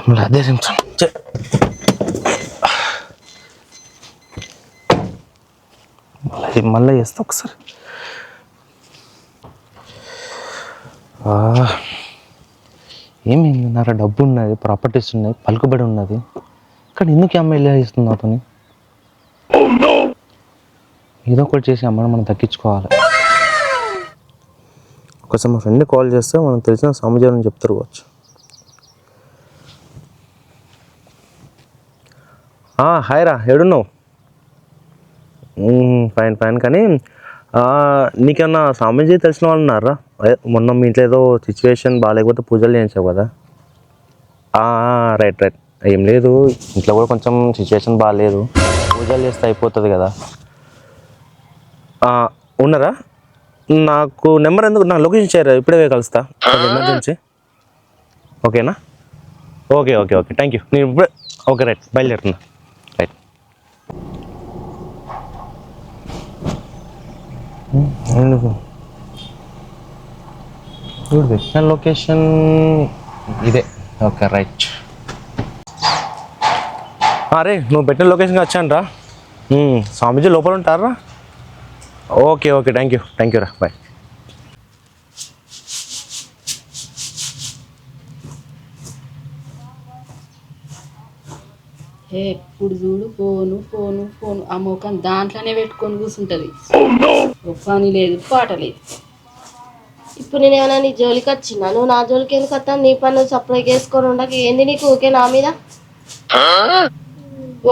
మళ్ళీ అదే నిమిషం మళ్ళీ వేస్తా ఒకసారి. ఏమైంది, నాకు డబ్బు ఉన్నది, ప్రాపర్టీస్ ఉన్నాయి, పలుకుబడి ఉన్నది, కానీ ఎందుకు అమ్మాయి ఇలా ఇస్తుంది ఆ పని? ఏదో ఒకటి చేసి అమ్మని మనం తగ్గించుకోవాలి. ఒకసారి మా ఫ్రెండ్ని కాల్ చేస్తే మనం తెలిసిన సమాచారం చెప్తారు కావచ్చు. హాయ్ రా, ఏడున్నావు? Fine fine. కానీ నీకన్నా స్వామీజీ తెలిసిన వాళ్ళు ఉన్నారా? మొన్న మీ ఇంట్లో ఏదో సిచ్యువేషన్ బాగాలేకపోతే పూజలు చేయించావు కదా? Right right. ఏం లేదు, ఇంట్లో కూడా కొంచెం సిచ్యువేషన్ బాగాలేదు, పూజలు చేస్తే అయిపోతుంది కదా. ఉన్నారా? నాకు నెంబర్ ఎందుకు, నాకు లొకేషన్ షేర్, ఇప్పుడే కలుస్తా, ఎమర్జెన్సీ. ఓకేనా? Okay okay okay, thank you. నేను ఇప్పుడే ఓకే రైట్ బయలుదేరుతున్నా. రైట్. గుడ్, పెట్టిన లొకేషన్ ఇదే. Okay right. అరే నువ్వు పెట్టిన లొకేషన్కి వచ్చాను రా. స్వామీజీ లోపల ఉంటారా? ఓకే ఓకే, థ్యాంక్ యూ రా, బాయ్. ఎప్పుడు చూడు ఫోను ఫోను ఫోను, ఆ ముఖం దాంట్లోనే పెట్టుకొని కూర్చుంటుంది. పని లేదు, పాట లేదు. ఇప్పుడు నేను ఏమైనా నీ జోలికి వచ్చినా? నువ్వు నా జోలికి ఎందుకు వస్తాను? నీ పని నువ్వు సప్లై చేసుకొని ఉండక ఏంది నీకు ఓకే నా మీద?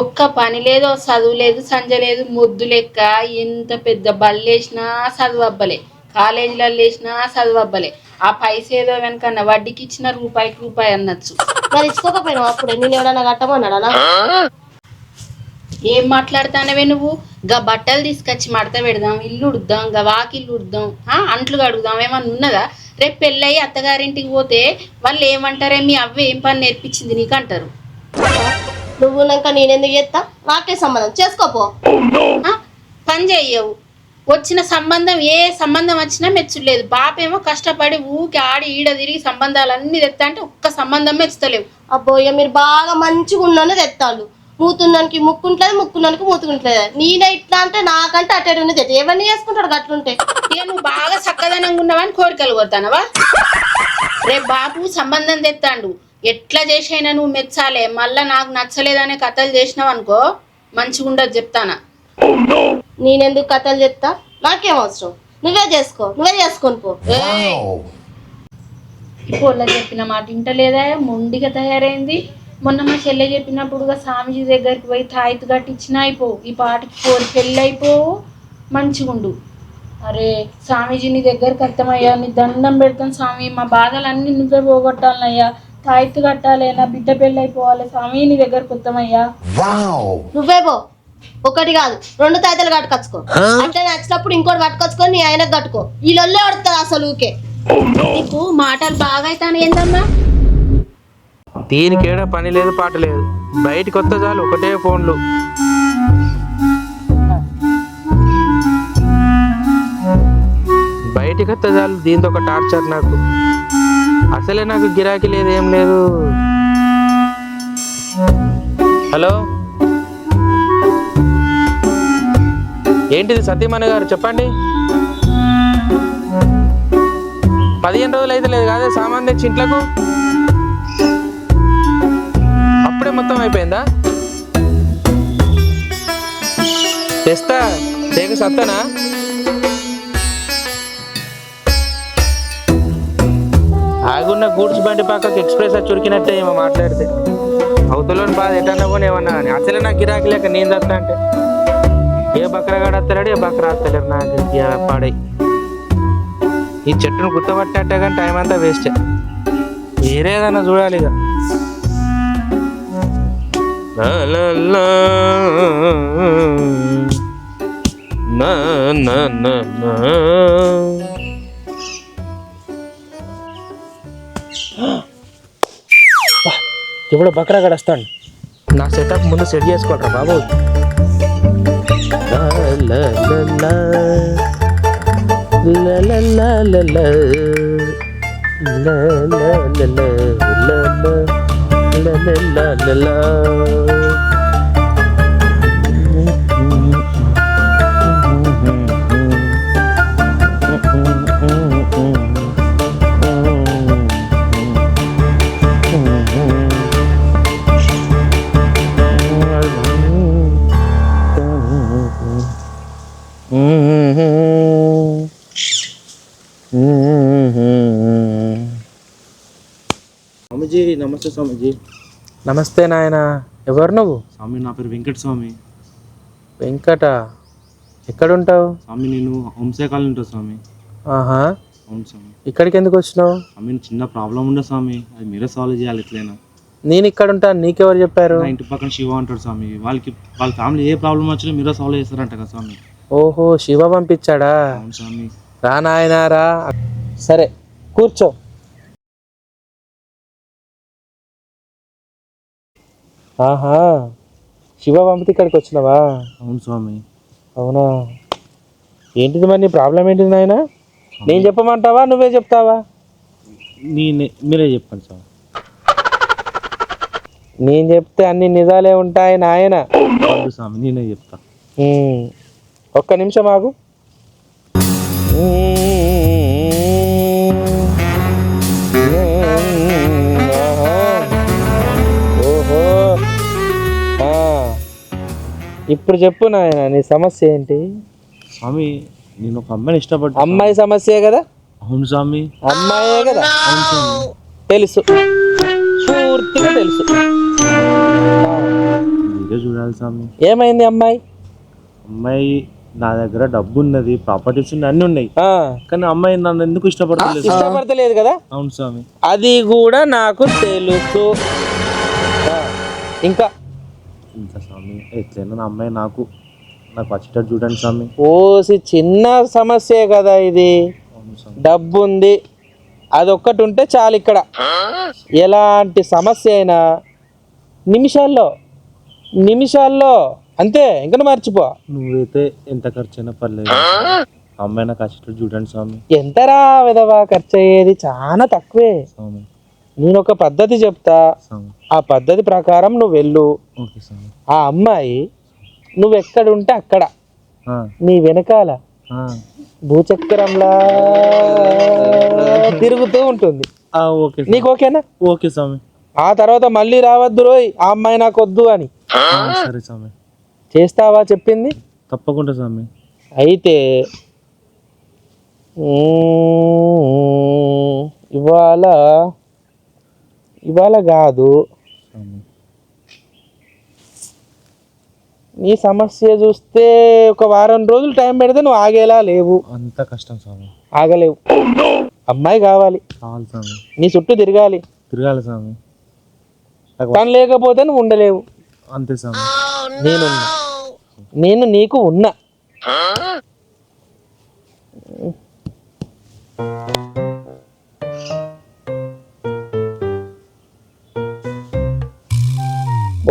ఒక్క పని లేదు, చదువు లేదు, సంజ లేదు, మొద్దు లెక్క. ఎంత పెద్ద బళ్ళు వేసినా చదువు అబ్బలే, కాలేజీలలో వేసినా చదువు అబ్బలే. ఆ పైస ఏదో వెనకన్నా వడ్డీకి ఇచ్చిన రూపాయికి రూపాయి అనొచ్చు. మరి ఇచ్చుకోకపోయినావు అప్పుడే? నేను ఎవడన్నా కట్టమన్నాడా? ఏం మాట్లాడతానవే నువ్వు? గా బట్టలు తీసుకొచ్చి మడత పెడదాం, ఇల్లు ఉడుద్దాం, గా వాకిల్లు ఉడుద్దాం, అంట్లు కడుగుదాం, ఏమన్నా ఉన్నదా? రేపు పెళ్ళయి అత్తగారింటికి పోతే వాళ్ళు ఏమంటారే, మీ అవ్వ ఏం పని నేర్పించింది నీకు అంటారు. నువ్వు నాక నేనెందుకు చేస్తా? నాకే సంబంధం, చేసుకోపో. పని చెయ్యవు, వచ్చిన సంబంధం ఏ సంబంధం వచ్చినా మెచ్చులేదు. బాపేమో కష్టపడి ఊకి ఆడి ఈడ తిరిగి సంబంధాలన్నీ తెస్తా అంటే ఒక్క సంబంధం మెచ్చుతలేవు. అబ్బోయ్య, మీరు బాగా మంచిగా ఉన్నాను తెత్తాలు. మూతున్నానికి ముక్కుంటలేదు, ముక్కున్నానికి మూతుకుంటలేదు. నేనే ఇట్లా అంటే నాకంటే అటెడ్ ఉన్నది, ఎవరిని చేసుకుంటాడు గట్లుంటే? ఇక నువ్వు బాగా చక్కదనంగా ఉన్నావని కోరికలు కోరుతానవా? రేపు బాపు సంబంధం తెత్తాండు, ఎట్లా చేసైనా నువ్వు మెచ్చాలే. మళ్ళా నాకు నచ్చలేదనే కథలు చేసినావు అనుకో, మంచిగా ఉండదు చెప్తానా. నేనెందుకు కథలు చెప్తా? నాకేం అవసరం? నువ్వే చేసుకో, నువ్వే చేసుకొని పో. ఇప్పుడు చెప్పిన మాట ఇంటలేదా? మొండిగా తయారైంది. మొన్న మా చెల్లె చెప్పినప్పుడుగా స్వామీజీ దగ్గరికి పోయి తాయితు కట్టించినా అయిపోవు, ఈ పాటికి కోరి పెళ్ళి అయిపోవు, మంచిగుండు. అరే స్వామీజీ నీ దగ్గరికి అర్థమయ్యా, నీ దండం పెడతాను స్వామి, మా బాధలన్నీ నువ్వే పోగొట్టాలనయ్యా, తాయితు కట్టాలి, నా బిడ్డ పెళ్ళి అయిపోవాలి స్వామి, నీ దగ్గరకు వస్తామయ్యా. నువ్వే పో, ఒకటి కాదు 2 తాయితలు కట్టుకొచ్చుకో. అంటే నచ్చినప్పుడు ఇంకోటి కట్టుకొచ్చుకో, నీ ఆయనకు కట్టుకో. వీళ్ళొల్లే పడుతుంది అసలు ఊకే. నీకు మాటలు బాగా అవుతాను ఏందమ్మా? దీనికేడా పని లేదు, పాట లేదు, బయటికి వస్తే చాలు ఒకటే ఫోన్లు. బయటికి వస్తే చాలు దీంతో ఒక టార్చర్. నాకు అసలే నాకు గిరాకీ లేదు, ఏం లేదు. హలో, ఏంటిది సత్యమణి గారు చెప్పండి. 15 రోజులు అయితే లేదు కాదే సామాన్ తెచ్చి ఇంట్లోకు, అప్పుడే మొత్తం అయిపోయిందా? తెస్తా, తేక సత్తనా? ఆగున్న గూడ్స్ బండి పక్కకు ఎక్స్ప్రెస్ వచ్చి ఉరికినట్టే ఏమో మాట్లాడితే. అవతలని బాధ ఎటన్నా పోనీ ఏమన్నా అని. అసలే నాకు గిరాకీ లేక నేను తెస్తా అంటే ఏ బక్రగాడు వస్తలేడు, ఏ బక్ర వస్తలేరు. నాకు పాడై ఈ చెట్టును గుర్తుపట్టేట్టే కానీ టైం అంతా వేస్ట్. వేరేదన్నా చూడాలి ఇక. ఇప్పుడు బక్రాగాడు వస్తాడు. నా సెటప్ ముందు సెట్ చేసుకోండి బాబు. స్వామిజీ నమస్తే స్వామిజీ. నమస్తే నాయన. ఎవరు నువ్వు? స్వామి నా పేరు వెంకట స్వామి. వెంకట, ఎక్కడుంటావు? స్వామి నేను హోంసే కాలనీ ఉంటా స్వామి. ఆహా, అవును స్వామి. ఇక్కడికి ఎందుకు వచ్చినావు? స్వామి చిన్న ప్రాబ్లం ఉండే స్వామి, అది మీరే సాల్వ్ చేయాలి ఎట్లయినా. నేను ఇక్కడ ఉంటాను, నీకెవరు చెప్పారు? నా ఇంటి పక్కన శివ అంటాడు స్వామి, వాళ్ళ ఫ్యామిలీ ఏ ప్రాబ్లం వచ్చినా మీరే సాల్వ్ చేస్తారంట కదా స్వామి. ఓహో, శివ పంపించాడా? అవును స్వామి. రా నాయనా రా. సరే కూర్చో. ఆహా, శివ పంపితే ఇక్కడికి వచ్చినావా? అవును స్వామి. అవునా, ఏంటిది మరి నీ ప్రాబ్లం ఏంటిది నాయన? నేను చెప్పమంటావా నువ్వే చెప్తావా? మీరే చెప్పండి స్వామి. నేను చెప్తే అన్ని నిజాలే ఉంటాయి నాయన. వద్దు స్వామి, నేనే చెప్తా. ఒక్క నిమిషం ఆగు. ఓహో, ఇప్పుడు చెప్పు నాయన, నీ సమస్య ఏంటి? స్వామి నేను ఒక అమ్మాయిని ఇష్టపడ్డా. అమ్మాయి సమస్యే కదా? అవును స్వామి. అమ్మాయే కదా? అవును స్వామి. తెలుసు, పూర్తిగా తెలుసు. మీరే చూడాలి స్వామి. ఏమైంది అమ్మాయి? అమ్మాయి నా దగ్గర డబ్బు ఉన్నది, ప్రాపర్టీస్ ఉన్నాయి, అన్ని ఉన్నాయి. కానీ అమ్మాయి నన్ను ఎందుకు ఇష్టపడతలేదు? ఇష్టపడతలేదు కదా? అవును స్వామి. అది కూడా నాకు తెలుసు. ఇంకా స్వామి ఎట్లయినా నా అమ్మాయి నాకు వచ్చేటట్టు చూడండి స్వామి. ఓసి చిన్న సమస్యే కదా ఇది. అవును స్వామి. డబ్బు ఉంది, అదొక్కటి ఉంటే చాలు. ఇక్కడ ఎలాంటి సమస్య అయినా నిమిషాల్లో అంతే, ఇంకా మర్చిపో. నువ్వైతే ఎంత ఖర్చు అయినా పర్లేదు, అమ్మాయి నాకు వచ్చేటట్టు చూడండి స్వామి. ఎంతరా విధవా, ఖర్చు అయ్యేది చాలా తక్కువే. స్వామి నేను ఒక పద్ధతి చెప్తా, స్వామి. ఆ పద్ధతి ప్రకారం నువ్వు వెళ్ళు. ఓకే స్వామి. ఆ అమ్మాయి నువ్వు ఎక్కడుంటే అక్కడ నీ వెనకాల భూచక్రంలా తిరుగుతూ ఉంటుంది. ఓకే, నీకు ఓకేనా? ఓకే స్వామి. ఆ తర్వాత మళ్ళీ రావద్దు రోయ్, ఆ అమ్మాయి నాకు వద్దు అని. సరే స్వామి. చేస్తావా చెప్పింది? తప్పకుండా స్వామి. అయితే ఇవాళ కాదు, నీ సమస్య చూస్తే ఒక వారం రోజులు టైం పెడితే నువ్వు ఆగేలా లేవు. అంత కష్టం స్వామి. ఆగలేవు. అమ్మాయి కావాలి స్వామి. నీ చుట్టూ తిరగాలి స్వామి. తను లేకపోతే నువ్వు ఉండలేవు. అంతే స్వామి. నేను నీకు ఉన్నా.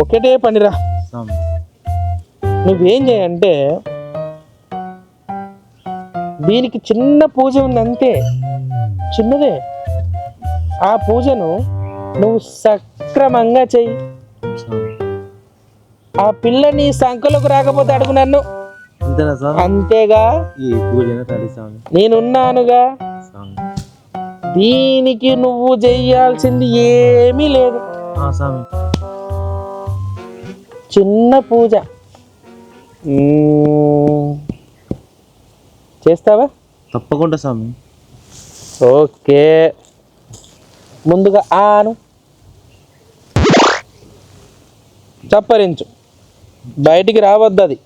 ఒకటే పనిరా స్వామి. నువ్వేం చేయంటే, దీనికి చిన్న పూజ ఉంది అంతే, చిన్నదే. ఆ పూజను నువ్వు సక్రమంగా చెయ్యి. ఆ పిల్ల నీ సంఖ్యలోకి రాకపోతే అడుగు నన్ను. అంతేనా స్వామి? అంతేగా. ఈ పూజైనా తడి స్వామి. నేనున్నానుగా. స్వామి దీనికి నువ్వు చెయ్యాల్సింది ఏమీ లేదు. స్వామి. చిన్న పూజ చేస్తావా? తప్పకుండా స్వామి. ఓకే, ముందుగా ఆను చప్పరించు, బయటికి రావద్దు అది.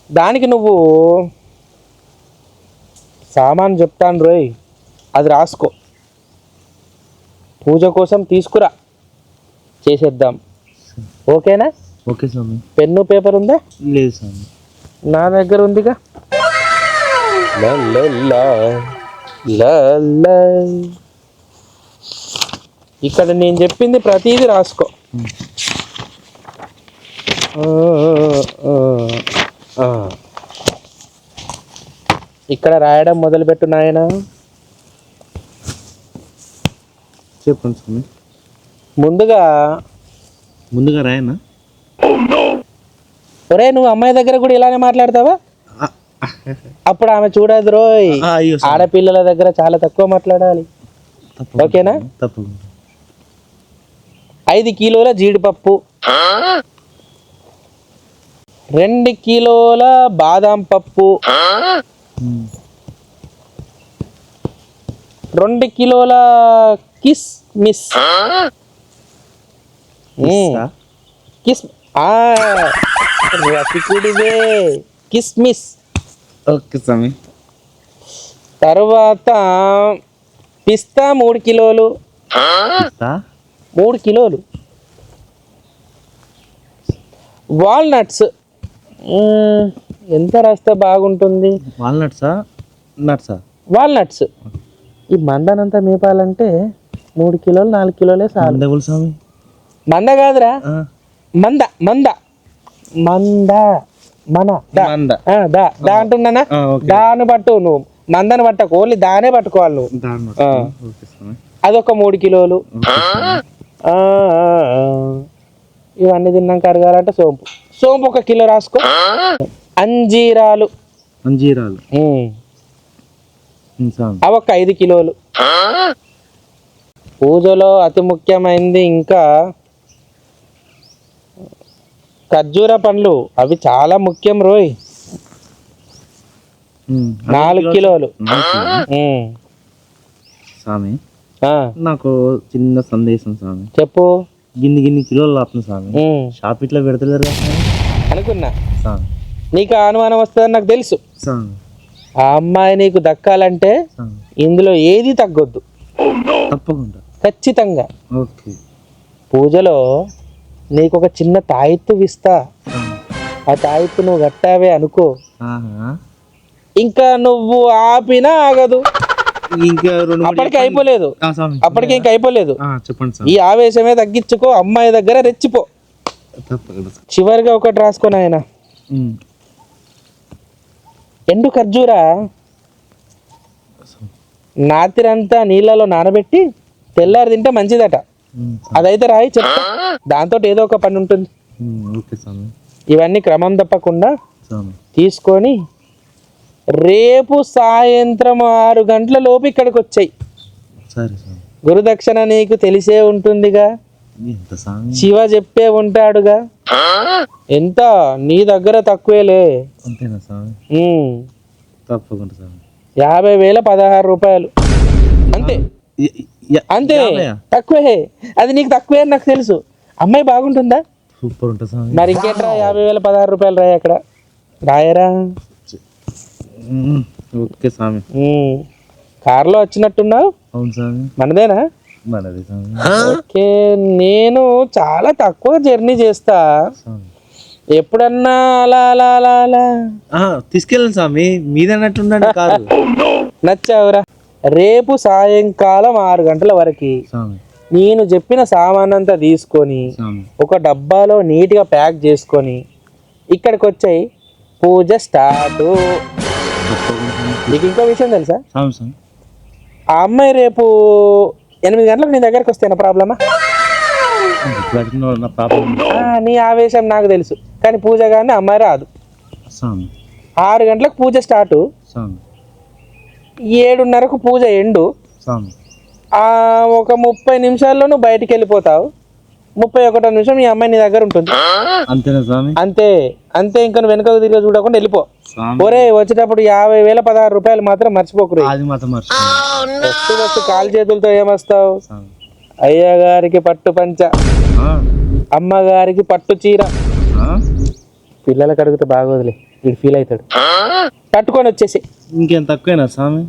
దానికి నువ్వు సామాన్ చెప్తాను రోయ్, అది రాసుకో. పూజ కోసం తీసుకురా, చేసేద్దాం. ఓకేనా? ఓకే స్వామి. పెన్ను పేపర్ ఉందా? లేదు స్వామి. నా దగ్గర ఉందిగా. లా లా లా లా లా. ఇక్కడ నేను చెప్పింది ప్రతిదీ రాసుకో. ఇక్కడ రాయడం మొదలుపెట్టు నాయన. చెప్పండి స్వామి. ముందుగా ముందుగా రాయనా? ఒరే నువ్వు అమ్మాయి దగ్గర కూడా ఇలానే మాట్లాడతావా? అప్పుడు ఆమె చూడదు రోయ్. అయ్యో స్వామి. ఆడపిల్లల దగ్గర చాలా తక్కువ మాట్లాడాలి. ఓకేనా? తప్పకుండా. 5 కిలోల జీడిపప్పు, 2 కిలోల బాదాం పప్పు, 2 కిలోల కిస్మిస్. కిస్ రసికుడివే కిస్మిస్. ఓకే స్వామి. తర్వాత పిస్తా 3 కిలోలు. 3 కిలోలు. వాల్నట్స్ ఎంత రాస్తే బాగుంటుంది? వాల్నట్సా నట్సా? వాల్నట్స్. ఈ మందనంతా మేపాలంటే 3 కిలోలు 4 కిలోలే చాలు. అందగులు స్వామి. మంద కాదురా, మంద మంద మంద మన మంద. దా అంటున్నానా? దాన్ని పట్టు నువ్వు, మందని పట్టకు, ఓన్లీ దానే పట్టుకోవాలి నువ్వు. ఓకే స్వామి. అదొక 3 కిలోలు. ఇవన్నీ తిన్నాక అరగాలంటే సోంపు 1 కిలో రాసుకో. అంజీరాలు అవి ఒక 5 కిలోలు. పూజలో అతి ముఖ్యమైనది ఇంకా ఖర్జూర పండ్లు, అవి చాలా ముఖ్యం రోయ్. 4 కిలోలు. స్వామి నాకు చిన్న సందేశం స్వామి. చెప్పు. గిన్ని కిలోలు అవుతుంది స్వామి. షాప్ ఇట్లా పెడతలేరు అనుకున్నా స్వామి. నీకు అనుమానం వస్తుందని నాకు తెలుసు స్వామి. ఆ అమ్మాయి నీకు దక్కాలంటే ఇందులో ఏది తగ్గొద్దు. తప్పకుండా ఖచ్చితంగా. ఓకే. పూజలో నీకు ఒక చిన్న తాయెత్తు ఇస్తా. ఆ తాయెత్తు నువ్వు కట్టావే అనుకో, ఇంకా నువ్వు ఆపినా ఆగదు. ఇంకా అప్పటికి అయిపోలేదు, అప్పటికి ఇంకా అయిపోలేదు. చెప్పండి. ఈ ఆవేశమే తగ్గించుకో, అమ్మాయి దగ్గర రెచ్చిపో. చివరిగా ఒకటి రాసుకొని ఆయన ఎండు ఖర్జూరా రాత్రంతా నీళ్ళలో నానబెట్టి తెల్లారి తింటే మంచిదట. అదైతే రాయి చెప్తా, దాంతో ఏదో ఒక పని ఉంటుంది. ఇవన్నీ క్రమం తప్పకుండా తీసుకొని రేపు సాయంత్రం 6 గంటల లోపు ఇక్కడికి వచ్చాయి. గురుదక్షిణ నీకు తెలిసే ఉంటుందిగా, శివ చెప్పే ఉంటాడుగా. ఎంత నీ దగ్గర తక్కువేలే. 50,000 16 రూపాయలు అంతే. అంతే, తక్కువే. అది నీకు తక్కువే అని నాకు తెలుసు. అమ్మాయి బాగుంటుందా? సూపర్ ఉంటుంది. మరి ఇంకేట్రా 50,000 16 రూపాయలు రాయి అక్కడ, రాయరా. ఓకే స్వామి. కారులో వచ్చినట్టున్నావు? అవును స్వామి. మనదేనా? మనది స్వామి. ఓకే. నేను చాలా తక్కువ జర్నీ చేస్తా. ఎప్పుడన్నా అలా అలా అలా అలా తీసుకెళ్ళండి స్వామి, మీదన్నట్టుండండి కాదు. నచ్చావురా. రేపు సాయంకాలం 6 గంటల వరకు నేను చెప్పిన సామాన్ అంతా తీసుకొని ఒక డబ్బాలో నీట్గా ప్యాక్ చేసుకొని ఇక్కడికి వచ్చాయి. పూజ స్టార్ట్. నీకు ఇంకో విషయం తెలుసా? ఆ అమ్మాయి రేపు 8 గంటలకు నీ దగ్గరకు వస్తేనా ప్రాబ్లమా? నీ ఆవేశం నాకు తెలుసు, కానీ పూజ కానీ అమ్మాయి రాదు. 6 గంటలకు పూజ స్టార్ట్, 7:30కు పూజ ఎండు. ఒక 30 నిమిషాల్లో నువ్వు బయటికి వెళ్ళిపోతావు. 31వ నిమిషం ఈ అమ్మాయి నీ దగ్గర ఉంటుంది. అంతేనా స్వామి? అంతే అంతే. ఇంకా నువ్వు వెనక తిరిగి చూడకుండా వెళ్ళిపో. ఒరే వచ్చేటప్పుడు 50,000 16 రూపాయలు మాత్రం మర్చిపోకు. వస్తు కాలు చేతులతో ఏమొస్తావు? అయ్యగారికి పట్టు పంచ, అమ్మగారికి పట్టు చీర. పిల్లలకు అడిగితే బాగోదులే, వీడు ఫీల్ అవుతాడు. కట్టుకొని వచ్చేసి. ఇంకేం తక్కువేనా స్వామి?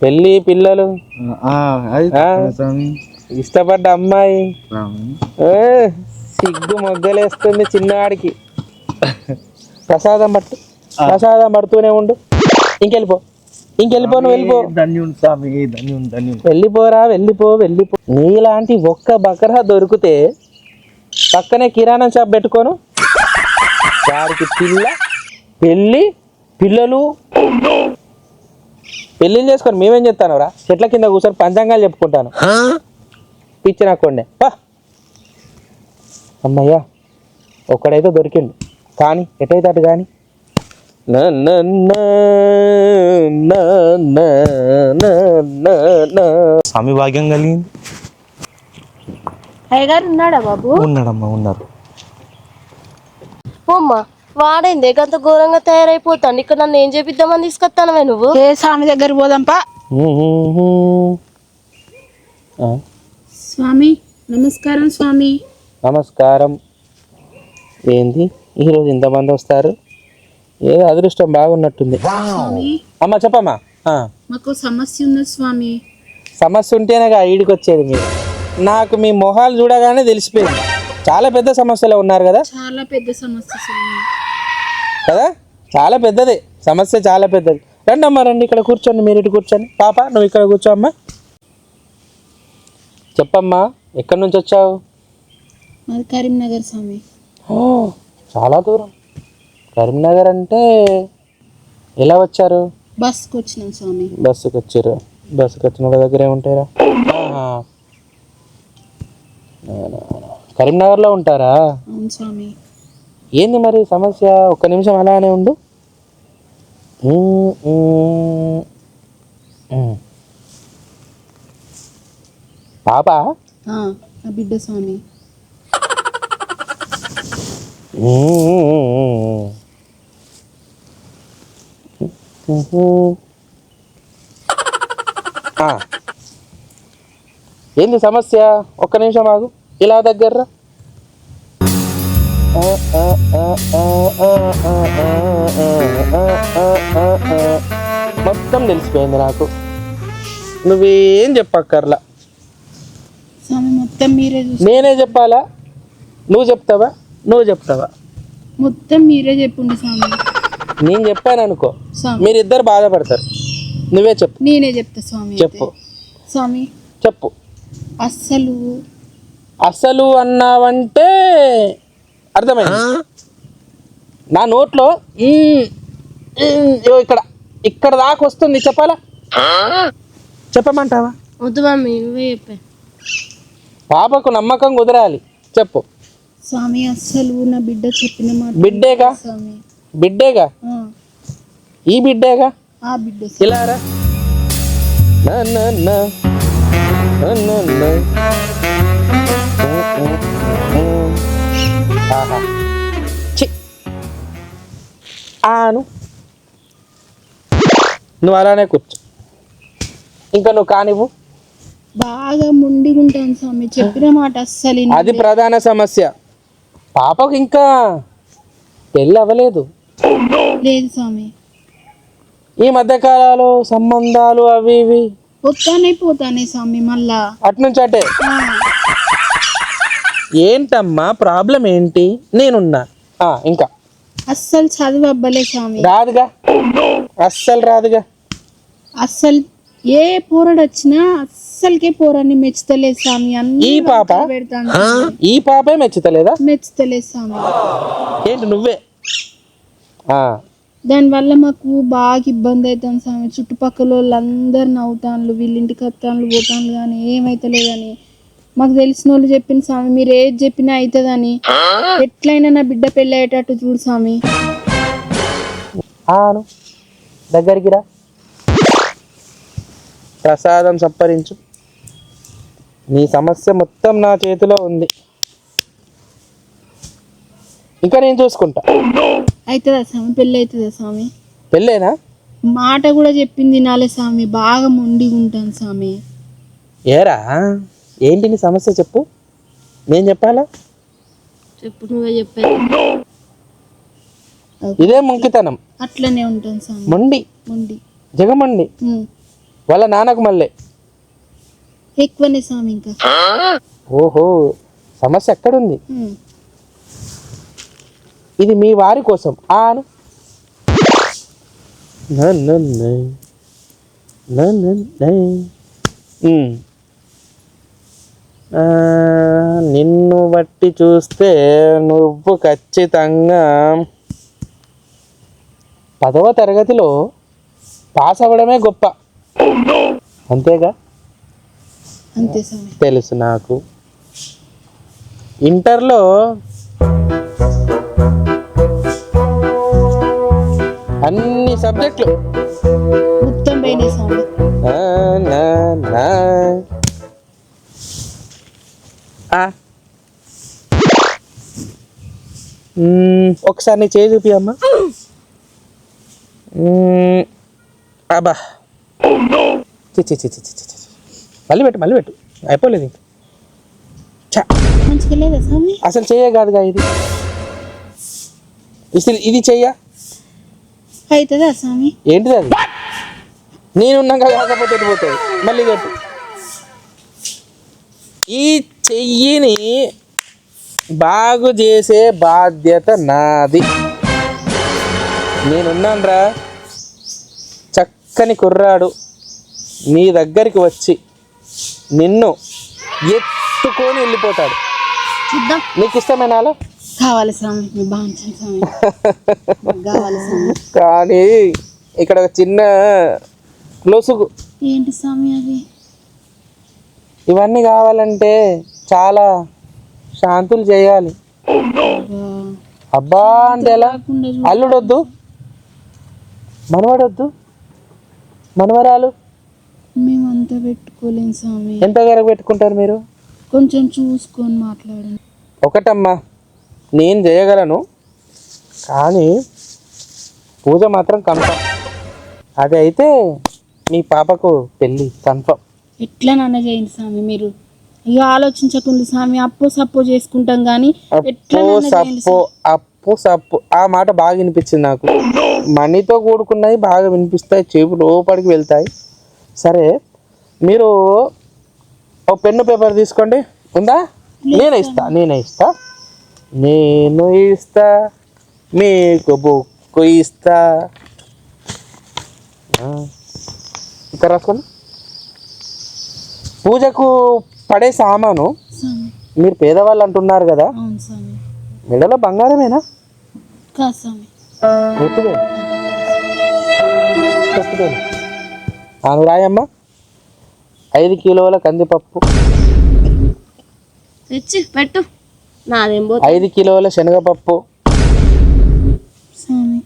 పెళ్ళి పిల్లలు, ఇష్టపడ్డ అమ్మాయి, సిగ్గు మొగ్గలేస్తుంది చిన్నవాడికి. ప్రసాదం పడుతూనే ఉండు. ఇంకెళ్ళిపో నువ్వు వెళ్ళిపో. వెళ్ళిపో. నీలాంటి ఒక్క బకరా దొరికితే పక్కనే కిరాణా షాప్ పెట్టుకోను. వారికి పిల్లలు పెళ్ళిళ్ళు చేసుకొని మేమేం చెప్తాను రా, చెట్ల కింద కూర్చొని పంచాంగాలు చెప్పుకుంటాను. పిచ్చి నాకోండి అమ్మయ్యా, ఒక్కడైతే దొరికిండు. కానీ ఎటైతే అటు కానీ స్వామి భాగ్యం కలిగింది. అయ్యగారు ఉన్నాడా బాబు? ఉన్నాడమ్మా, ఉన్నారు. అమ్మా వాడైంది గంత ఘోరంగా తయారైపోతాను. ఇక్కడ నన్ను ఏం చేపిద్దామని తీసుకొస్తానవే నువ్వు? ఏ స్వామి దగ్గర పోదాంపా. స్వామి నమస్కారం. స్వామి నమస్కారం. ఏంది ఈరోజు ఇంతమంది వస్తారు? ఏదో అదృష్టం బాగున్నట్టుంది. స్వామి అమ్మా చెప్పమ్మా. మాకు సమస్య ఉన్నది స్వామి. సమస్య ఉంటేనేగా ఈడికి వచ్చేది. మీరు నాకు మీ మొహాలు చూడగానే తెలిసిపోయింది. చాలా పెద్ద సమస్యలో ఉన్నారు కదా. చాలా పెద్ద సమస్య స్వామి. కదా, చాలా పెద్దది సమస్య, చాలా పెద్దది. రండి అమ్మా, రండి, ఇక్కడ కూర్చోండి. మీరు ఇటు కూర్చోండి. పాప నువ్వు ఇక్కడ కూర్చో అమ్మా. చెప్పమ్మా, ఎక్కడి నుంచి వచ్చావు? మాది కరీంనగర్ స్వామి. ఓ, చాలా దూరం. కరీంనగర్ అంటే ఎలా వచ్చారు? బస్కి వచ్చినాం స్వామి. బస్సుకి వచ్చారు. బస్సుకి వచ్చిన వాళ్ళ దగ్గర ఏముంటారా? కరీంనగర్లో ఉంటారా? అవును స్వామి. ఏంది మరి సమస్య? ఒక్క నిమిషం అలానే ఉండు. పాప నా బిడ్డ స్వామి. ఏంది సమస్య? ఒక్క నిమిషం ఆగు, ఇలా దగ్గర మొత్తం తెలిసిపోయింది నాకు. నువ్వేం చెప్పక్కర్లా, స్వామి మొత్తం మీరే చూసి. నేనే చెప్పాలా? నువ్వు చెప్తావా? నువ్వు చెప్తావా? మొత్తం మీరే చెప్పుండి స్వామి. నేను చెప్పాను అనుకో, స్వామి మీరిద్దరు బాధపడతారు. నువ్వే చెప్పు. నేనే చెప్తా స్వామి. చెప్పు. స్వామి చెప్పు. అసలు అన్నావంటే అర్థమైంది. నా నోట్లో ఇక్కడ ఇక్కడ దాకా వస్తుంది. చెప్పాలా? చెప్పమంటావా? వద్దు మమ్మీ, నువ్వే చెప్పా. పాపకు నమ్మకం కుదరాలి. చెప్పు స్వామి. అస్సలు నా బిడ్డ చెప్పిన మాట. బిడ్డేగా, స్వామి. బిడ్డేగా, ఈ బిడ్డేగా. ఆ బిడ్డ ఇలా రా. నా నా నా నా నా నా. ఆహా. చి. ఆను నువ్వు అలానే కూర్చో. ఇంకా నువ్వు కానివ్వు. బాగా ముండిగా ఉంటాను స్వామి. చెప్పిన మాట అస్సలు అది ప్రధాన సమస్య. పాపకు ఇంకా పెళ్ళి అవ్వలేదు. లేదు స్వామి. ఈ మధ్యకాలంలో సంబంధాలు అవి ఇవి పోతానే స్వామి. మళ్ళా అట్నుంచి అటే. ఏంటమ్మా ప్రాబ్లం ఏంటి? నేనున్నా. ఇంకా అస్సలు చదువు అబ్బలే స్వామి. రాదుగా, అస్సలు రాదుగా. అస్సలు ఏ పోరడు వచ్చినా అస్సలకే పోరాన్ని మెచ్చుతలేదు స్వామి. ఈ పాప పెడతాను. ఈ పాపే మెచ్చుతలేదా? మెచ్చుతలేదు స్వామి. ఏంటి నువ్వే? దానివల్ల మాకు బాగా ఇబ్బంది అవుతుంది స్వామి. చుట్టుపక్కల వాళ్ళందరు నవ్వుతాను, వీళ్ళింటికి వస్తాను పోతాను, కానీ ఏమైతే లేదని మాకు తెలిసిన వాళ్ళు చెప్పిన స్వామి. మీరు ఏది చెప్పినా అవుతుందని. ఎట్లయినా నా బిడ్డ పెళ్ళి అయ్యేటట్టు చూడు స్వామి. దగ్గరికి రా, ప్రసాదం సంపరించు. నీ సమస్య మొత్తం నా చేతిలో ఉంది. ఇంకా నేను చూసుకుంటా. అవుతుందా స్వామి? పెళ్ళి అవుతుందా స్వామి? పెళ్ళేనా? మాట కూడా చెప్పింది నాలే స్వామి. బాగా మొండిగా ఉంటాను స్వామి. ఏరా ఏంటి నీ సమస్య? చెప్పు. నేను చెప్పాలా? చెప్పు, నువ్వే చెప్పా. ఇదే ముంకితనం. అట్లనే ఉంటాను స్వామి. మొండి జగమండి. వాళ్ళ నాన్నకు మళ్ళీ ఎక్కువనే స్వామి. ఇంకా ఓహో, సమస్య ఎక్కడుంది? ఇది మీ వారి కోసం. ఆను నిన్ను బట్టి చూస్తే నువ్వు ఖచ్చితంగా 10వ తరగతిలో పాస్ అవ్వడమే గొప్ప. అంతేగా? అంతే స్వామి. తెలుసు నాకు. ఇంటర్లో అన్ని సబ్జెక్టులు మొత్తం పోయినాయి స్వామి. నా, నా, నా. ఆ. ఒకసారి నీ చేయి చూపి అమ్మా. అబ్బా చి చి చి చి చి చి. మళ్ళీ పెట్టు అయిపోలేదు ఇంక. మంచిగా లేదా స్వామి? అసలు చెయ్యే కాదుగా ఇది. ఇది చెయ్యా అవుతుందా స్వామి? ఏంటిది అది? నేనున్నాక కాకపోతే పోతుంది. మళ్ళీ చెప్పు. ఈ చెయ్యిని బాగు చేసే బాధ్యత నాది. నేనున్నానురా. చక్కని కుర్రాడు నీ దగ్గరికి వచ్చి నిన్ను ఎత్తుకొని వెళ్ళిపోతాడు. చూద్దాం. నీకు ఇష్టమేనా? అలా కావాలి స్వామి, మీ బాగుంటుంది స్వామి. కావాలి స్వామి. కానీ ఇక్కడ ఒక చిన్న లొసుగు. ఏంటి స్వామి అది? ఇవన్నీ కావాలంటే చాలా శాంతులు చేయాలి. అబ్బా అంటే ఎలా? అల్లుడొద్దు, మనవడొద్దు, మనవరాలు మేమంతా పెట్టుకోలేము స్వామి. ఎంత వరకు పెట్టుకుంటారు మీరు? కొంచెం చూసుకొని మాట్లాడండి. ఒకటమ్మా, నేను చేయగలను కానీ పూజ మాత్రం కన్ఫర్మ్. అది అయితే మీ పాపకు పెళ్ళి కన్ఫర్మ్. ఎట్లా నాన్న చేయండి స్వామి. మీరు ఇక ఆలోచించకుండా స్వామి. అప్పు సప్పు చేసుకుంటాం కానీ అప్పు సప్పు ఆ మాట బాగా వినిపించింది నాకు. మనీతో కూడుకున్నాయి బాగా వినిపిస్తాయి, చెవి లోపలికి వెళ్తాయి. సరే, మీరు ఓ పెన్ను పేపర్ తీసుకోండి. ఉందా? నేనే ఇస్తా మీకు బుక్ ఇస్తా. ఇక్కడ రాసుకోండి. పూజకు పడే సామాను. స్వామి. మీరు పేదవాళ్ళు అంటున్నారు కదా, అవును స్వామి. మెడలో బంగారమేనా? కాదు స్వామి. అను రాయమ్మా. 5 కిలోల కందిపప్పు, తెచ్చి పెట్టు. నాదేం 5 కిలోల శనగపప్పు, స్వామి.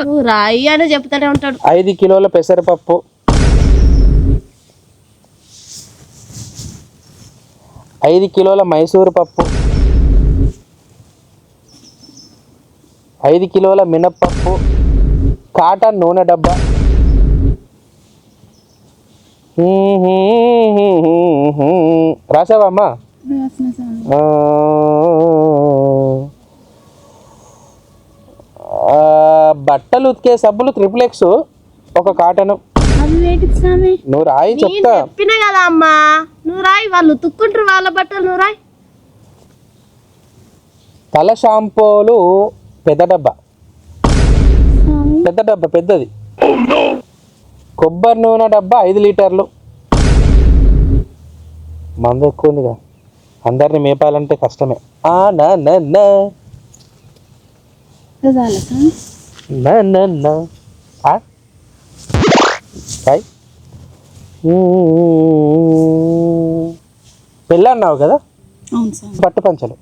నువ్వు రాయి అని చెప్తానే ఉంటాడు. 5 కిలోల పెసరపప్పు, 5 కిలోల మైసూరు పప్పు, 5 కిలోల మినప్పప్పు, కాటన్ నూనె డబ్బా, రాసావమ్మా? రాసిన స్వామి. బట్టలు ఉతికే సబ్బులు XXX, ఒక కాటను. అవి వేటికి స్వామి? నువ్వు రాయి చెప్తా. చెప్పినా కదా అమ్మా, నువ్వు రాయి. వాళ్ళు తుక్కుంటారు వాళ్ళ బట్టలు, నువ్వు రాయి. తల షాంపూలు పెద్ద డబ్బా, స్వామి. పెద్ద డబ్బా పెద్దది. కొబ్బరి నూనె డబ్బా 5 లీటర్లు. మందు ఎక్కువ ఉందిగా, అందరిని మేపాలంటే కష్టమే. చాలా స్వామి. పెళ్ళి అన్నావు కదా, అవును స్వామి. పట్టు పంచలు.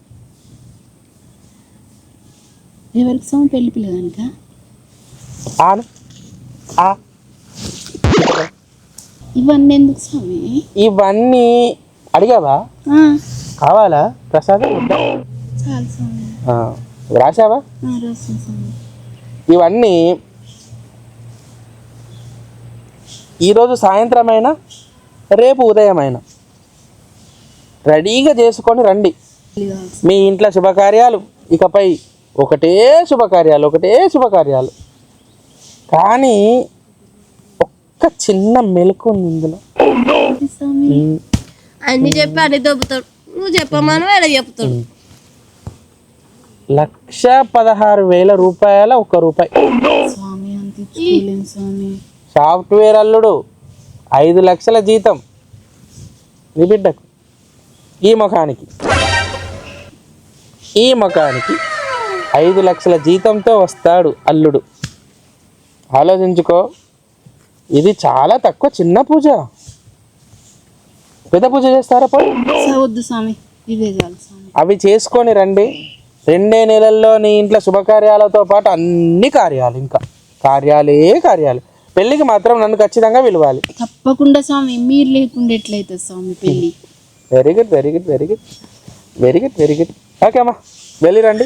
ఎవరికి స్వామి? పెళ్లి పిల్లగానికా? ఆను ఇవన్నీ ఎందుకు స్వామి? ఇవన్నీ అడిగావా? కావాలా ప్రసాదం? చాలు స్వామి. రాసావా? రాసిన స్వామి. ఇవన్నీ ఈరోజు సాయంత్రమైనా రేపు ఉదయమైనా రెడీగా చేసుకొని రండి. మీ ఇంట్లో శుభకార్యాలు ఇకపై ఒకటే శుభకార్యాలు. కానీ ఒక్క చిన్న మెలకు ఉంది ఇందులో. అన్ని చెప్పి అన్ని దొబ్బుతాడు. నువ్వు చెప్పమను ఆయన చెప్తాడు. 1,16,000 రూపాయల 1 రూపాయి. స్వామి అంత ఇచ్చుకోలేను స్వామి. సాఫ్ట్వేర్ అల్లుడు 5 లక్షల జీతం నీ బిడ్డకు. ఈ ముఖానికి 5 లక్షల జీతంతో వస్తాడు అల్లుడు. ఆలోచించుకో. ఇది చాలా తక్కువ, చిన్న పూజ. పెద్ద పూజ చేస్తారా పోయి? వద్దు స్వామి, ఇదే చాలు స్వామి. అవి చేసుకొని రండి. 2 నెలల్లో నీ ఇంట్లో శుభకార్యాలతో పాటు అన్ని కార్యాలు, ఇంకా కార్యాలు. పెళ్ళికి మాత్రం నన్ను ఖచ్చితంగా పిలవాలి. తప్పకుండా స్వామి, మీరు లేకుండా ఎట్లయితే స్వామి పెళ్ళి. Very good. ఓకే అమ్మా, వెళ్ళిరండి.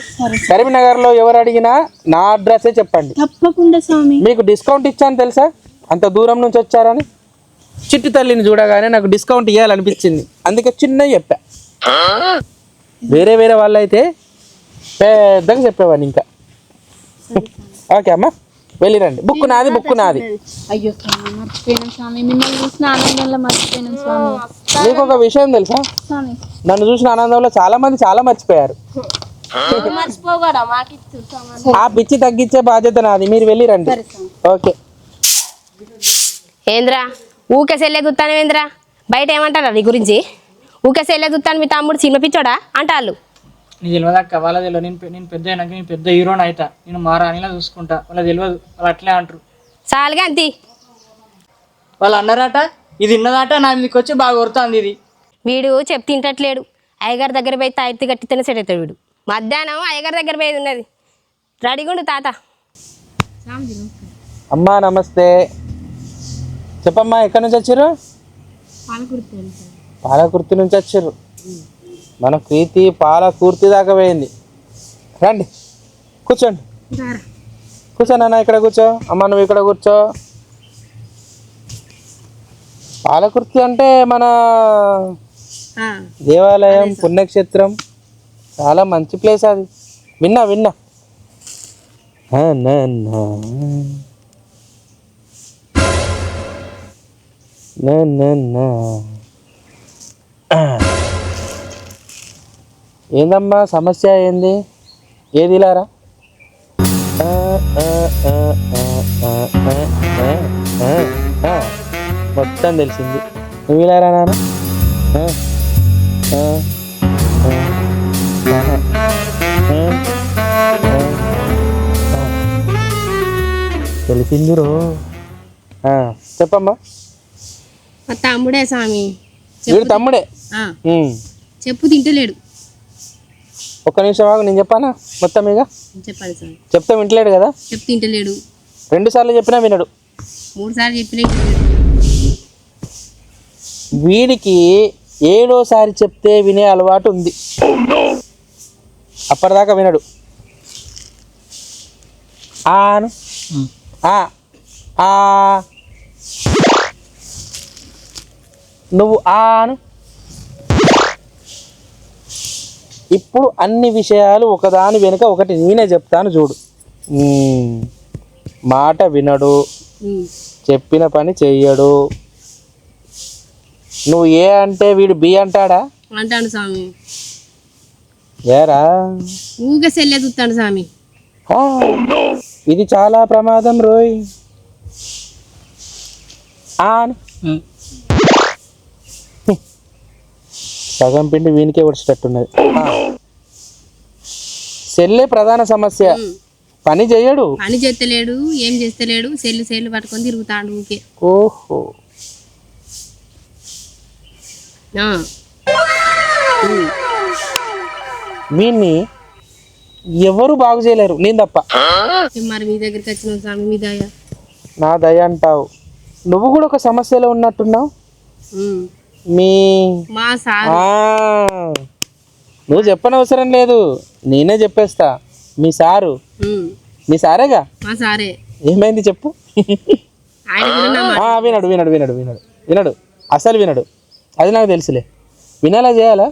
కరీంనగర్లో ఎవరు అడిగినా నా అడ్రస్సే చెప్పండి. తప్పకుండా స్వామి. మీకు డిస్కౌంట్ ఇచ్చాను తెలుసా, అంత దూరం నుంచి వచ్చారని. చిట్టి తల్లిని చూడగానే నాకు డిస్కౌంట్ ఇవ్వాలనిపించింది, అందుకే చిన్నగా చెప్పా. వేరే వాళ్ళు అయితే పెద్దగా చెప్పేవాడిని ఇంకా. ఓకే అమ్మా, వెళ్ళిరండి. బుక్ నాది. అయ్యో స్వామి, మర్చిపోయినాం స్వామి, మిమ్మల్ని చూసిన ఆనందంలో మర్చిపోయినాం స్వామి. మీకు ఒక విషయం తెలుసా, స్వామి నన్ను చూసిన ఆనందంలో చాలా మంది చాలా మర్చిపోయారు. మర్చిపోగడా మాకు ఆ పిచ్చి తగ్గించే బాధ్యత నాది, మీరు వెళ్ళిరండి. ఓకే. ఏంద్రా ఊకే సెల్లే చూస్తాను ఏంద్రా? బయట ఏమంటారా నీ గురించి? ఊకే సెల్లే చూస్తాను, మీ తమ్ముడు సినిమా పిచ్చోడా అంటాళ్ళు. నీ తెలియదు అక్క, వాళ్ళ తెలియదు. నేను పెద్ద అయినాక నేను పెద్ద హీరోని అవుతా, నేను మా రాణిలా చూసుకుంటా. వాళ్ళ తెలియదు, వాళ్ళు అట్లే అంటారు. చాలుగా అంతి. వాళ్ళు అన్నారట, ఇది ఇన్నదాట, నా మీదకి వచ్చి బాగా కొడుతుంది ఇది. వీడు చెప్తే తింటట్లేడు. అయ్యగారి దగ్గర పోయి తాయితీ కట్టితేనే సెట్ అవుతాడు వీడు. మధ్యాహ్నం అయ్యగారి దగ్గర పోయేది ఉన్నది. రెడీగుండు తాత. అమ్మా నమస్తే. చెప్పమ్మా, ఎక్కడి నుంచి వచ్చారు? పాలకుర్తి నుంచి వచ్చారు. మన ప్రీతి పాలకుర్తి దాకా పోయింది. రండి, కూర్చోండి. కూర్చోనన్నా, ఇక్కడ కూర్చో. అమ్మ నువ్వు ఇక్కడ కూర్చో. పాలకుర్తి అంటే మన దేవాలయం, పుణ్యక్షేత్రం, చాలా మంచి ప్లేస్ అది. విన్నా. ఏందమ్మా సమస్య, ఏంది? ఏది ఇలారా? మొత్తం తెలిసింది. నువ్వు ఇలారా నాన్న? తెలిసింది రో. చెప్పమ్మా. మా తమ్ముడే స్వామి. వీడు తమ్ముడే. చెప్పు తింటలేడు. ఒక్క నిమిషం ఆగు, నేను చెప్పానా మొత్తం. ఇక చెప్పాలి స్వామి. చెప్తే వింటలేడు కదా. చెప్పు తింటలేడు. 2 సార్లు చెప్పినా వినడు. 3 సార్లు చెప్పినా వీడికి 7వసారి చెప్తే వినే అలవాటు ఉంది. అప్పటిదాకా వినడు. ఆను నువ్వు ఆను. ఇప్పుడు అన్ని విషయాలు ఒకదాని వెనుక ఒకటి నేనే చెప్తాను చూడు. మాట వినడు, చెప్పిన పని చెయ్యడు. నువ్వు ఏ అంటే వీడు బి అంటాడా? అంటాను స్వామి. ఏరా ఊకే సెల్లే చూస్తాడు స్వామి. ఇది చాలా ప్రమాదం రోయ్. ఆను. సగం పిండి వీనికే వచ్చేటట్టున్నది. సెల్లే ప్రధాన సమస్య. పని చెయ్యడు, పని చేస్తలేడు, ఏం చేస్తలేడు. సెల్లు పట్టుకొని తిరుగుతాడు ఊకే. ఓహో. వీన్ని ఎవరు బాగు చేయలేరు, నేను తప్ప. మరి మీ దగ్గరికి వచ్చిన స్వామి, మీ దయ. నా దయ అంటావు. నువ్వు కూడా ఒక సమస్యలో ఉన్నట్టున్నావు. మా సార్. నువ్వు చెప్పనవసరం లేదు, నేనే చెప్పేస్తా. మీ సారు. మీ సారేగా? మా సారే. ఏమైంది చెప్పు. వినడు అసలు వినడు. అది నాకు తెలుసులే. వినాలా చేయాలా?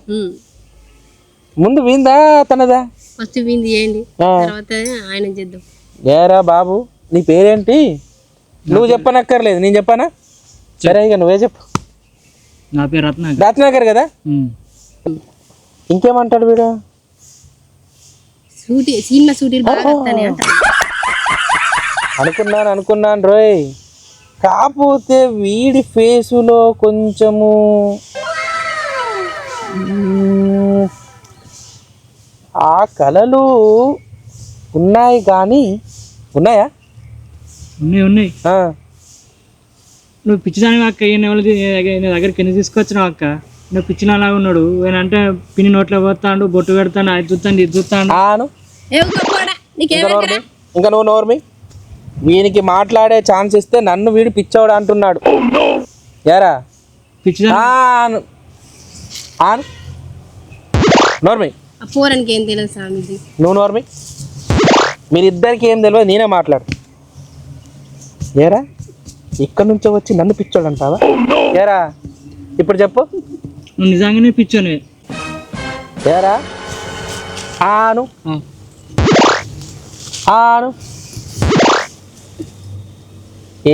ముందు విందా తనదా? ఫస్ట్ వింది చేయండి, తర్వాత ఆయన చేద్దాం. ఏరా బాబు, నీ పేరేంటి? నువ్వు చెప్పనక్కర్లేదు, నేను చెప్పానా? సరే ఇక నువ్వే చెప్పు. నా పేరు రత్నాకర్. రత్నాకర్ కదా. ఇంకేమంటాడు వీడు? సినిమా షూటింగ్ బాగా వస్తానే అంటాడు. అనుకున్నాను రోయ్. కాకపోతే వీడి ఫేసులో కొంచెము ఆ కళలు ఉన్నాయి కానీ ఉన్నాయా? ఉన్నాయి. నువ్వు పిచ్చిదాని అక్క ఈయన దగ్గరికి ఎన్ని తీసుకొచ్చినావు అక్క? నువ్వు పిచ్చిలాగా ఉన్నాడు. అంటే పిన్ని నోట్లో పోతాడు, బొట్టు పెడతాడు, అది చూస్తాడు, ఇది చూస్తాడు. ఆను ఏ ఊరుకోపోడా, నీకేమైనా ఇంకా నువ్వు నోర్మి. వీనికి మాట్లాడే ఛాన్స్ ఇస్తే నన్ను వీడు పిచ్చోడు అంటున్నాడు. యారా పిచ్చిదా ఆను ఆను నోర్మి. ఆ పోరానికి ఏం తెలియదు స్వామీజీ. నువ్వు నోర్మి. మీరిద్దరికి ఏం తెలియదు, నేనే మాట్లాడు. ఏరా ఇక్కడ నుంచో వచ్చి నన్ను పిచ్చోడు అంటావా? ఏరా ఇప్పుడు చెప్పు. నువ్వు నిజంగానే పిచ్చోనే. ఏరా ఆను ఆను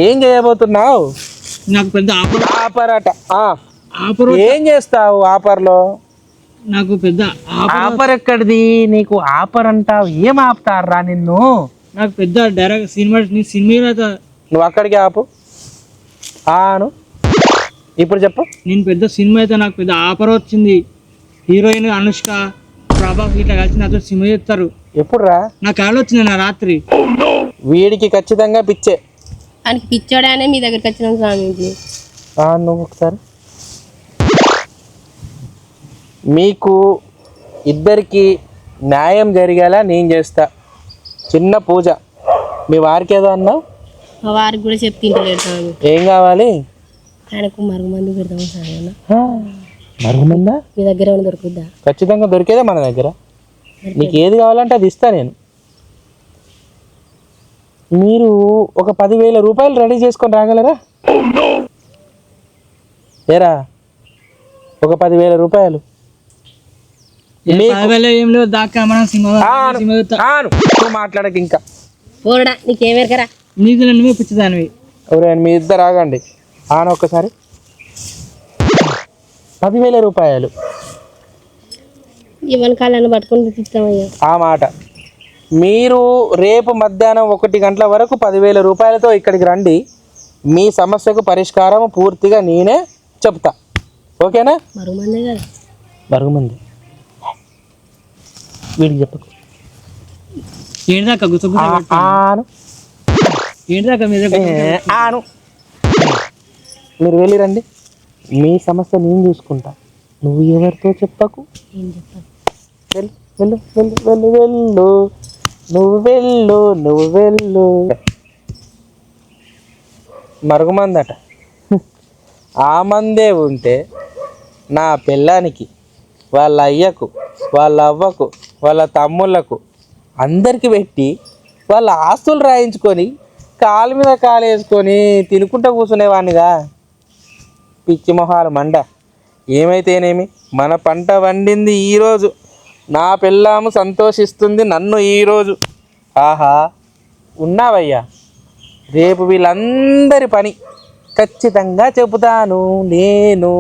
ఏం చేయబోతున్నావు? నాకు పెద్ద ఆఫర్. ఆఫర్ అట. ఆఫర్ ఏం చేస్తావు ఆఫర్లో? నాకు పెద్ద ఆఫర్ ఎక్కడిది నీకు? ఆఫర్ అంటావు, ఏం ఆపుతారా నిన్ను? నాకు పెద్ద డైరెక్ట్ సినిమా నువ్వు అక్కడికి ఆపు. ఆను ఇప్పుడు చెప్పు. నేను పెద్ద సినిమా అయితే నాకు పెద్ద ఆఫర్ వచ్చింది. హీరోయిన్ అనుష్క, ప్రభాస్ ఇట్లా కలిసి నాతో సినిమా చేస్తారు. ఎప్పుడు రా? నా కాలు వచ్చింది నా రాత్రి. వీడికి ఖచ్చితంగా పిచ్చే. ఆయనకి పిచ్చోడే అనే మీ దగ్గరికి వచ్చినాం స్వామీజీ. నువ్వు ఒకసారి మీకు ఇద్దరికి న్యాయం జరిగేలా నేను చేస్తా. చిన్న పూజ. మీ వారికి ఏదో అన్నావు? మా వారికి కూడా చెప్తింటలేడు స్వామి. ఏం కావాలి? ఆయనకు మరుగుమందు పెడతాము స్వామి. మరుగుమందా? మీ దగ్గర ఏమైనా దొరుకుద్దా? ఖచ్చితంగా దొరికేదే మన దగ్గర. నీకు ఏది కావాలంటే అది ఇస్తా నేను. మీరు ఒక 10,000 రూపాయలు రెడీ చేసుకొని రాగలరా? ఏరా ఒక 10,000 రూపాయలు. ఏం లేదు దాకా మనం సినిమా నువ్వు మాట్లాడక ఇంకా. పోరడా నీకేమెరకరా? నీకు నువ్వే పిచ్చిదానివి. ఎవరైనా మీ ఇద్దరు ఆగండి. ఒక్కసారి 10,000 రూపాయలు. ఇవన్నీ కాళ్ళని పట్టుకొని పిస్తామయ్యా. ఆ మాట. మీరు రేపు మధ్యాహ్నం 1 గంటల వరకు 10,000 రూపాయలతో ఇక్కడికి రండి. మీ సమస్యకు పరిష్కారం పూర్తిగా నేనే చెప్తా. ఓకేనా? మరుగుమందే కదా. మరుగుమంది వీడికి చెప్పకు. ఏంటిదాకా ఆను ఏంటిదాకా మీద ఆను. మీరు వెళ్ళి రండి. మీ సమస్య నేను చూసుకుంటా. నువ్వు ఎవరితో చెప్పకు. ఏం చెప్పాలి? వెళ్ళు వెళ్ళు వెళ్ళు వెళ్ళు వెళ్ళు. నువ్వు వెళ్ళు నువ్వు వెళ్ళు. మరుగుమందట. ఆ మందే ఉంటే నా పిల్లానికి, వాళ్ళ అయ్యకు, వాళ్ళ అవ్వకు, వాళ్ళ తమ్ముళ్ళకు అందరికి పెట్టి వాళ్ళ ఆస్తులు రాయించుకొని కాలు మీద కాలు వేసుకొని తినుకుంటూ కూర్చునేవాడినిగా. పిచ్చి మొహాలు మండ. ఏమైతేనేమి మన పంట వండింది ఈరోజు. నా పిల్లాము సంతోషిస్తుంది నన్ను ఈరోజు. ఆహా ఉన్నావయ్యా. రేపు వీళ్ళందరి పని ఖచ్చితంగా చెబుతాను నేను.